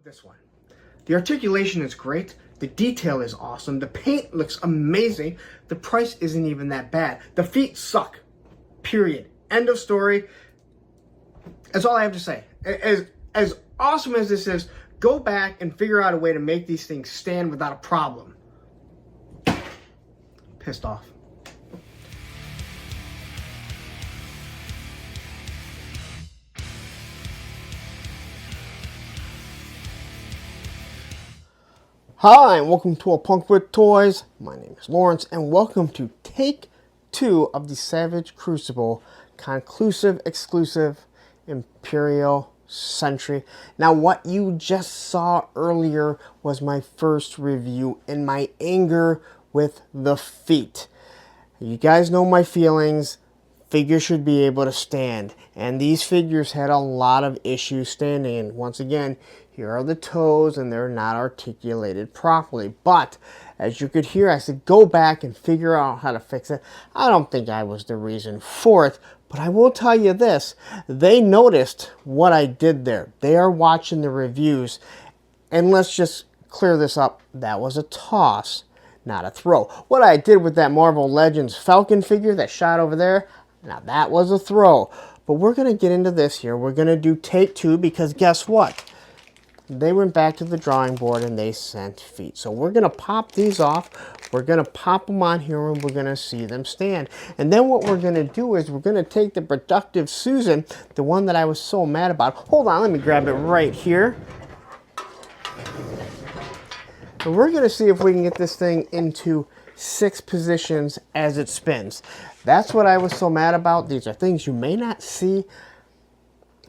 This one. The articulation is great. The detail is awesome. The paint looks amazing. The price isn't even that bad. The feet suck. Period. End of story. That's all I have to say. As awesome as this is, go back and figure out a way to make these things stand without a problem. Pissed off. Hi, and welcome to A Punk with Toys. My name is Lawrence, and welcome to Take 2 of the Savage Crucible Conclusive Exclusive Imperial Sentry. Now, what you just saw earlier was my first review and my anger with the feet. You guys know my feelings. Figures should be able to stand, and these figures had a lot of issues standing. And once again, here are the toes, and they're not articulated properly. But as you could hear, I said go back and figure out how to fix it. I don't think I was the reason for it, but I will tell you this: they noticed what I did there. They are watching the reviews, and let's just clear this up. That was a toss, not a throw. What I did with that Marvel Legends Falcon figure that shot over there, now that was a throw. But we're going to get into this here. We're going to do take 2 because guess what? They went back to the drawing board and they sent feet. So we're going to pop these off. We're going to pop them on here and we're going to see them stand. And then what we're going to do is we're going to take the Productive Susan, the one that I was so mad about. Hold on, let me grab it right here. And we're going to see if we can get this thing into 6 positions as it spins. That's what I was so mad about. These are things you may not see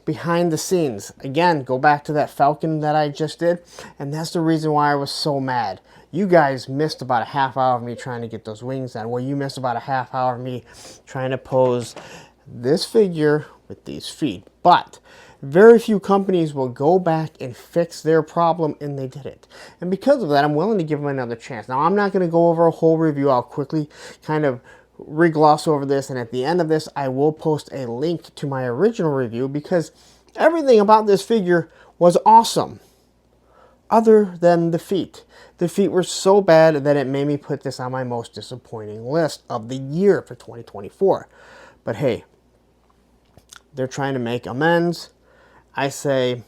behind the scenes. Again, go back to that Falcon that I just did, and that's the reason why I was so mad. You guys missed about a half hour of me trying to get those wings on. Well, you missed about a half hour of me trying to pose this figure with these feet. But very few companies will go back and fix their problem, and they did it. And because of that, I'm willing to give them another chance. Now, I'm not going to go over a whole review. I'll quickly kind of re-gloss over this, and at the end of this, I will post a link to my original review because everything about this figure was awesome, other than the feet. The feet were so bad that it made me put this on my most disappointing list of the year for 2024. But hey, they're trying to make amends. I say,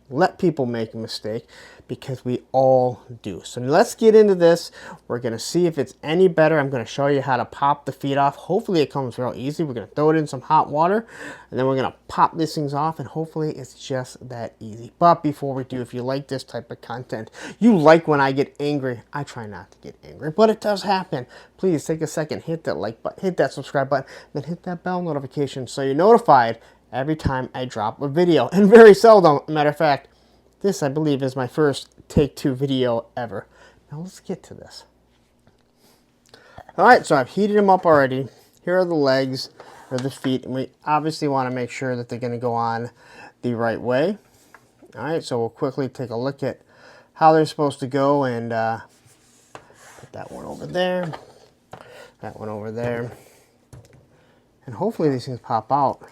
let people make a mistake because we all do. So let's get into this. We're going to see if it's any better. I'm going to show you how to pop the feet off. Hopefully it comes real easy. We're going to throw it in some hot water and then we're going to pop these things off, and hopefully it's just that easy. But before we do, if you like this type of content, you like when I get angry. I try not to get angry, but it does happen. Please take a second, hit that like button, hit that subscribe button, then hit that bell notification so you're notified every time I drop a video. And very seldom, matter of fact, this, I believe, is my first Take 2 video ever. Now let's get to this. Alright, so I've heated them up already. Here are the legs, or the feet, and we obviously want to make sure that they're going to go on the right way. Alright, so we'll quickly take a look at how they're supposed to go, and put that one over there, that one over there, and hopefully these things pop out.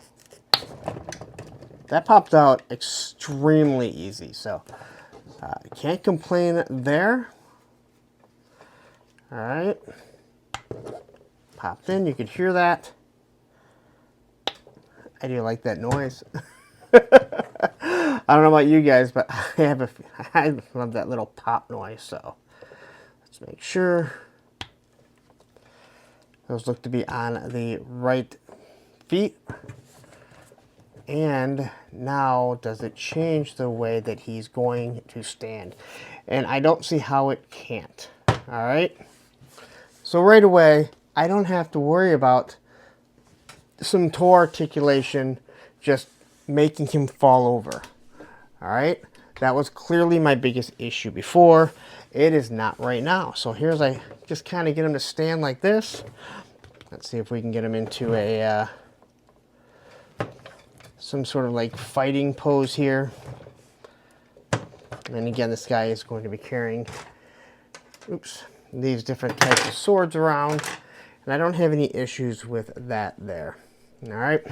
That popped out extremely easy, so can't complain there. All right, popped in. You could hear that. I do like that noise. I don't know about you guys, but I love that little pop noise. So let's make sure those look to be on the right feet. And now, does it change the way that he's going to stand? And I don't see how it can't. All right. So right away, I don't have to worry about some toe articulation just making him fall over. All right. That was clearly my biggest issue before. It is not right now. So here's, I just kind of get him to stand like this. Let's see if we can get him into a some sort of like fighting pose here. And again, this guy is going to be carrying, these different types of swords around. And I don't have any issues with that there. All right.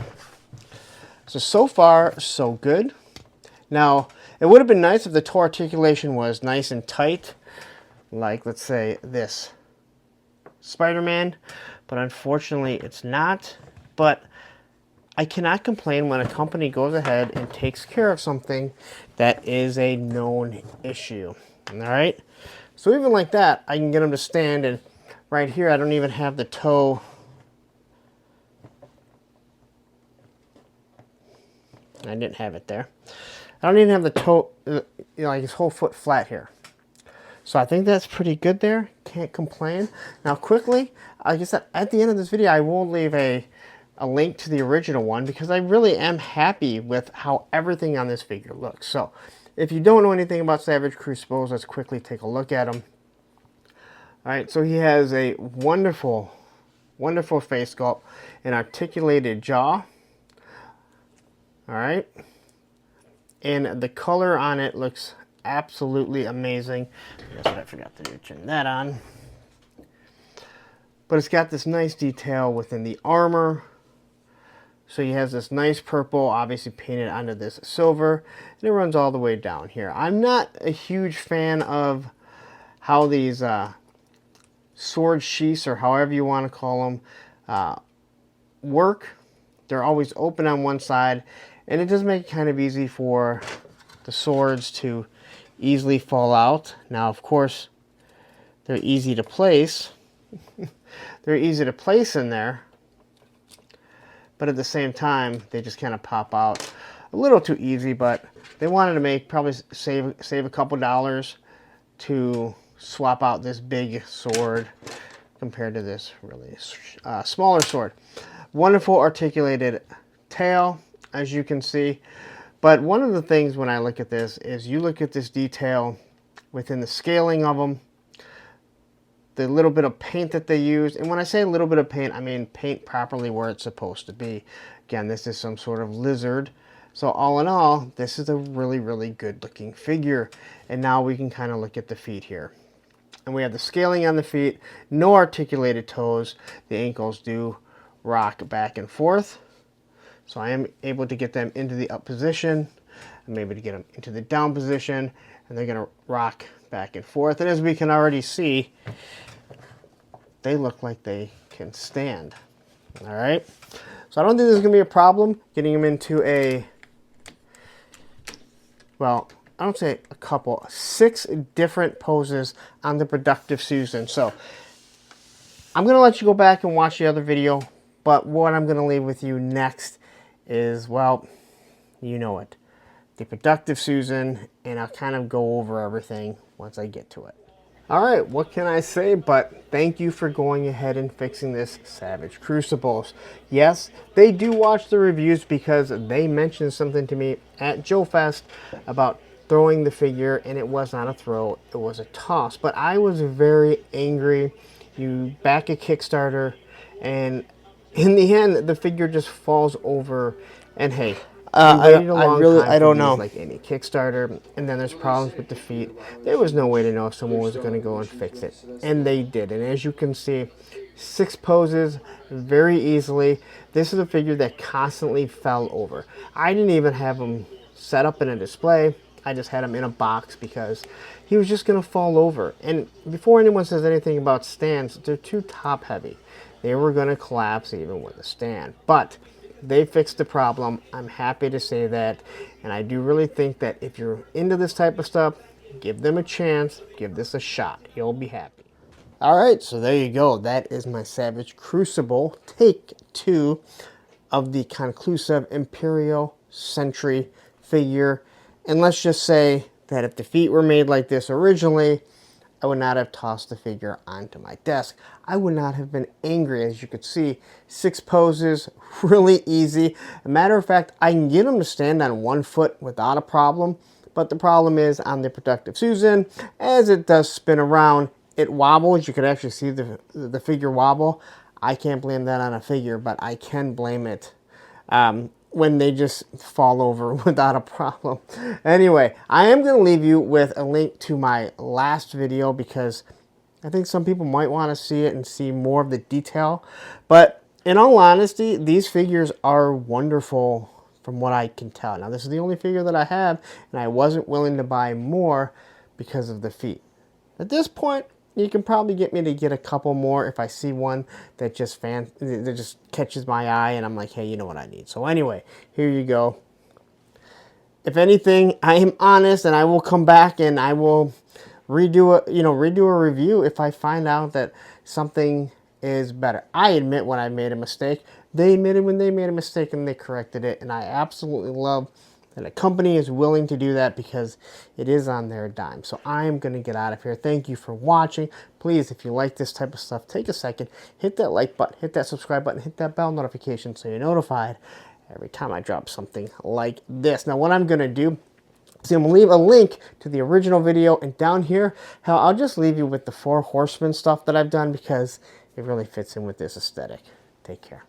So far, so good. Now, It would have been nice if the toe articulation was nice and tight, like, let's say, this Spider-Man, but unfortunately it's not. But I cannot complain when a company goes ahead and takes care of something that is a known issue. All right? So even like that, I can get them to stand, and right here I don't even have the toe. I didn't have it there. I don't even have the toe, like his whole foot flat here. So I think that's pretty good there. Can't complain. Now quickly, like I said, at the end of this video, I will leave a link to the original one because I really am happy with how everything on this figure looks. So if you don't know anything about Savage Crucibles, let's quickly take a look at him. All right, so he has a wonderful, wonderful face sculpt, an articulated jaw. All right, and the color on it looks absolutely amazing. That's what I forgot to do, turn that on. But it's got this nice detail within the armor. So he has this nice purple, obviously painted onto this silver, and it runs all the way down here. I'm not a huge fan of how these sword sheaths, or however you want to call them, work. They're always open on one side, and it does make it kind of easy for the swords to easily fall out. Now, of course, they're easy to place. They're easy to place in there, but at the same time, they just kind of pop out a little too easy. But they wanted to make, probably save a couple dollars to swap out this big sword compared to this really smaller sword. Wonderful articulated tail, as you can see. But one of the things when I look at this is you look at this detail within the scaling of them, the little bit of paint that they use. And when I say a little bit of paint, I mean paint properly where it's supposed to be. Again, this is some sort of lizard. So all in all, this is a really, really good looking figure. And now we can kind of look at the feet here. And we have the scaling on the feet, no articulated toes. The ankles do rock back and forth. So I am able to get them into the up position. I'm able to get them into the down position, and they're going to rock back and forth. And as we can already see, they look like they can stand. All right. So I don't think there's going to be a problem getting them into a, well, I don't say a couple, 6 different poses on the productive Susan. So I'm going to let you go back and watch the other video. But what I'm going to leave with you next is, well, you know it, the productive Susan, and I'll kind of go over everything once I get to it. All right, what can I say but thank you for going ahead and fixing this Savage Crucibles. Yes, they do watch the reviews because they mentioned something to me at Joe Fest about throwing the figure, and it was not a throw, it was a toss. But I was very angry. You back a Kickstarter, and in the end, the figure just falls over, and hey, I don't know. Like any Kickstarter, and then there's problems with the feet. There was no way to know if someone was going to go and fix it, and they did. And as you can see, 6 poses very easily. This is a figure that constantly fell over. I didn't even have him set up in a display. I just had him in a box because he was just going to fall over. And before anyone says anything about stands, they're too top heavy. They were going to collapse even with a stand. But they fixed the problem. I'm happy to say that. And I do really think that if you're into this type of stuff, give them a chance. Give this a shot. You'll be happy. All right, so there you go. That is my Savage Crucible Take 2 of the conclusive Imperial Sentry figure. And let's just say that if the feet were made like this originally, I would not have tossed the figure onto my desk. I would not have been angry. As you could see, 6 poses, really easy. As a matter of fact, I can get them to stand on 1 foot without a problem. But the problem is on the Productive Susan, as it does spin around, it wobbles. You could actually see the figure wobble. I can't blame that on a figure, but I can blame it when they just fall over without a problem. Anyway, I am going to leave you with a link to my last video because I think some people might want to see it and see more of the detail. But in all honesty, these figures are wonderful from what I can tell. Now, this is the only figure that I have, and I wasn't willing to buy more because of the feet. At this point, you can probably get me to get a couple more if I see one that just catches my eye, and I'm like, hey, you know what I need. So anyway, here you go. If anything, I am honest, and I will come back and I will redo a review if I find out that something is better. I admit when I made a mistake. They admitted when they made a mistake and they corrected it, and I absolutely love that a company is willing to do that because it is on their dime. So I am going to get out of here. Thank you for watching. Please, if you like this type of stuff, take a second, hit that like button, hit that subscribe button, hit that bell notification so you're notified every time I drop something like this. Now, what I'm going to do is I'm going to leave a link to the original video, and down here, hell, I'll just leave you with the 4 Horsemen stuff that I've done because it really fits in with this aesthetic. Take care.